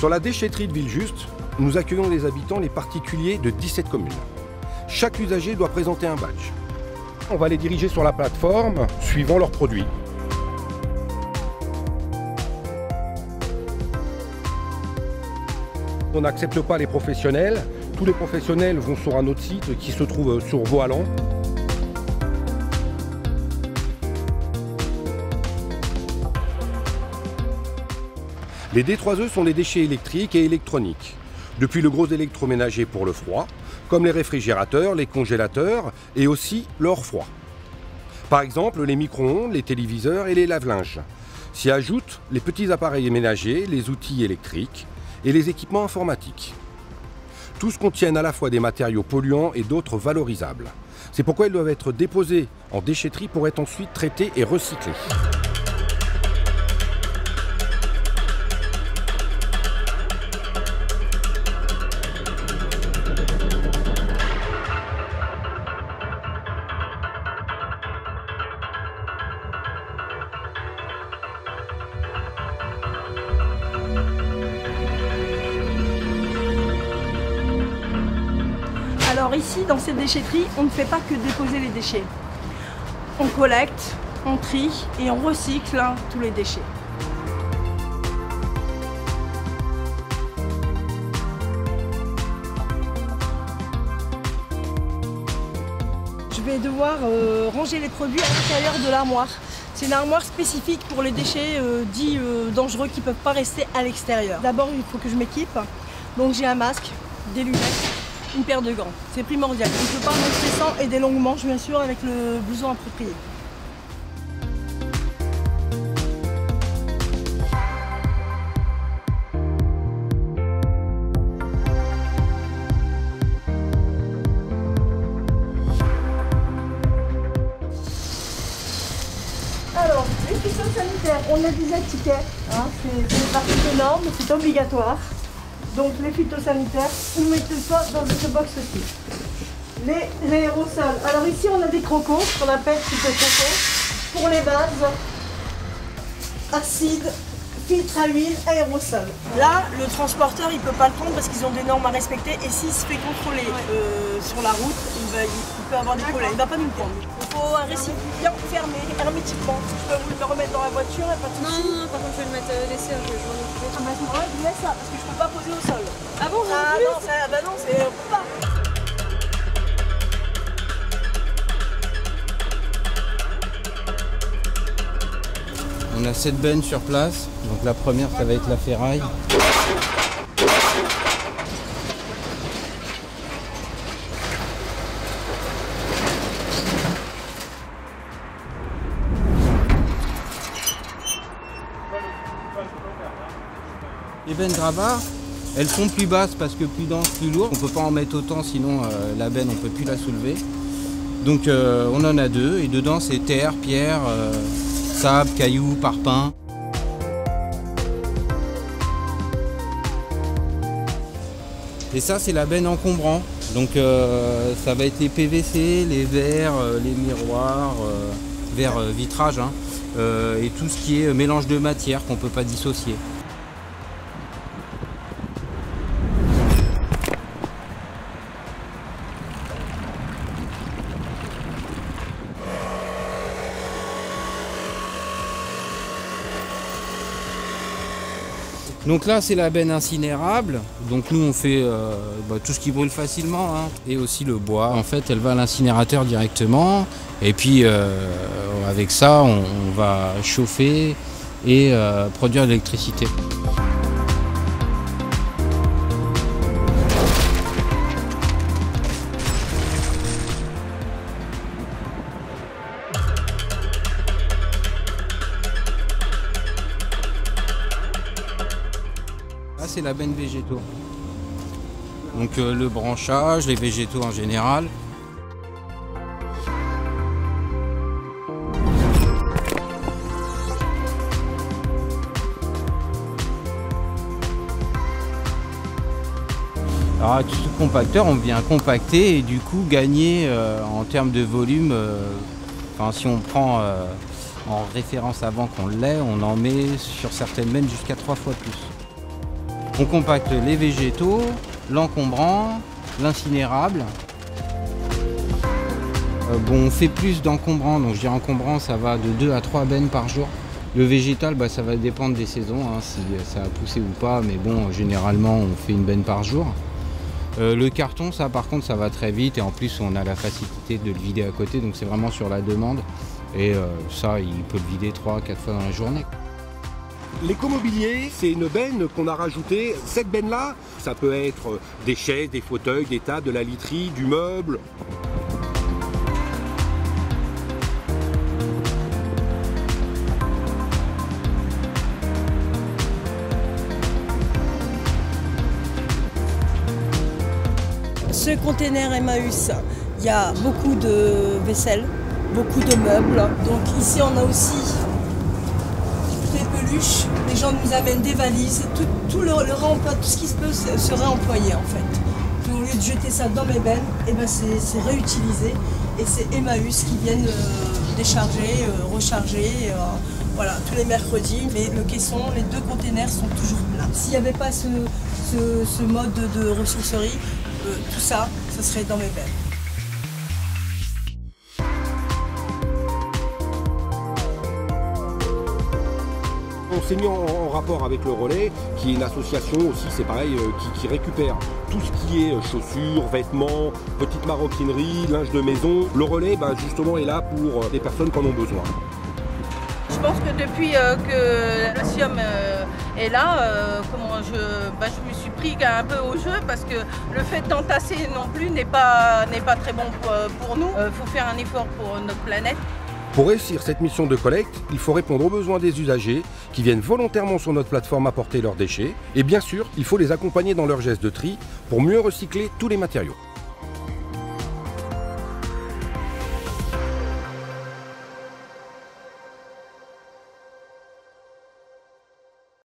Sur la déchetterie de Villejuste, nous accueillons les habitants, les particuliers de 17 communes. Chaque usager doit présenter un badge. On va les diriger sur la plateforme suivant leurs produits. On n'accepte pas les professionnels. Tous les professionnels vont sur un autre site qui se trouve sur Vauhallan. Les D3E sont des déchets électriques et électroniques. Depuis le gros électroménager pour le froid, comme les réfrigérateurs, les congélateurs et aussi le hors-froid. Par exemple, les micro-ondes, les téléviseurs et les lave-linges. S'y ajoutent les petits appareils ménagers, les outils électriques et les équipements informatiques. Tous contiennent à la fois des matériaux polluants et d'autres valorisables. C'est pourquoi ils doivent être déposés en déchetterie pour être ensuite traités et recyclés. Alors ici, dans cette déchetterie, on ne fait pas que déposer les déchets. On collecte, on trie et on recycle tous les déchets. Je vais devoir ranger les produits à l'intérieur de l'armoire. C'est une armoire spécifique pour les déchets dits dangereux qui ne peuvent pas rester à l'extérieur. D'abord, il faut que je m'équipe. Donc j'ai un masque, des lunettes, une paire de gants. C'est primordial. On ne peut pas rester sans et des longues manches, bien sûr, avec le blouson approprié. Alors, les phytosanitaires, on a des étiquettes. C'est une partie des normes, c'est obligatoire. Donc les phytosanitaires, vous mettez ça dans ce box-ci. Les aérosols. Alors ici on a des crocos, qu'on appelle phytocrocos. Pour les bases, acide, filtre à huile, aérosol. Là, le transporteur il ne peut pas le prendre parce qu'ils ont des normes à respecter. Et s'il se fait contrôler sur la route, il peut avoir des problèmes. Il ne va pas nous le prendre. Il faut un récipient fermé, hermétiquement. Je peux vous le remettre dans la voiture, il n'y a pas de souci. Non, par contre je vais le mettre laisser, je vais m'en occuper. Ah bah à ce moment-là, je mets ça, parce que je ne peux pas poser au sol. Ah bon, Ah non, bah non, on peut pas. On a 7 bennes sur place, donc la première ça va être la ferraille. Les bennes gravat, elles sont plus basses parce que plus denses, plus lourdes. On ne peut pas en mettre autant sinon la benne on ne peut plus la soulever. Donc on en a 2 et dedans c'est terre, pierre, sable, cailloux, parpaing. Et ça c'est la benne encombrant. Donc ça va être les PVC, les verres, les miroirs, verres vitrage et tout ce qui est mélange de matière qu'on ne peut pas dissocier. Donc là c'est la benne incinérable, donc nous on fait tout ce qui brûle facilement et aussi le bois. En fait elle va à l'incinérateur directement et puis avec ça on va chauffer et produire de l'électricité. C'est la benne végétaux. Donc le branchage, les végétaux en général. Alors avec ce compacteur, on vient compacter et du coup gagner en termes de volume. Si on prend en référence avant qu'on l'ait, on en met sur certaines bennes jusqu'à 3 fois plus. On compacte les végétaux, l'encombrant, l'incinérable. Bon, on fait plus d'encombrant, donc je dis encombrant, ça va de 2 à 3 bennes par jour. Le végétal, ça va dépendre des saisons, hein, si ça a poussé ou pas, mais bon, généralement, on fait une benne par jour. Le carton, ça par contre, ça va très vite et en plus, on a la facilité de le vider à côté, donc c'est vraiment sur la demande. Et ça, il peut le vider 3-4 fois dans la journée. L'écomobilier, c'est une benne qu'on a rajoutée. Cette benne-là, ça peut être des chaises, des fauteuils, des tables, de la literie, du meuble. Ce container Emmaüs, il y a beaucoup de vaisselle, beaucoup de meubles. Donc ici on a aussi des peluches. Les gens nous amènent des valises, tout le réemploi, tout ce qui se peut se réemployer en fait. Puis, au lieu de jeter ça dans mes bennes, c'est réutilisé et c'est Emmaüs qui viennent décharger, recharger. Voilà, tous les mercredis, mais le caisson, les 2 containers sont toujours pleins. S'il n'y avait pas ce mode de ressourcerie, tout ça, ça serait dans mes bennes. On s'est mis en rapport avec le Relais, qui est une association aussi, c'est pareil, qui récupère tout ce qui est chaussures, vêtements, petites maroquineries, linge de maison. Le Relais, justement, est là pour des personnes qui en ont besoin. Je pense que depuis que le SIOM est là, je me suis pris un peu au jeu parce que le fait d'entasser non plus n'est pas très bon pour nous. Il faut faire un effort pour notre planète. Pour réussir cette mission de collecte, il faut répondre aux besoins des usagers qui viennent volontairement sur notre plateforme apporter leurs déchets. Et bien sûr, il faut les accompagner dans leur geste de tri pour mieux recycler tous les matériaux.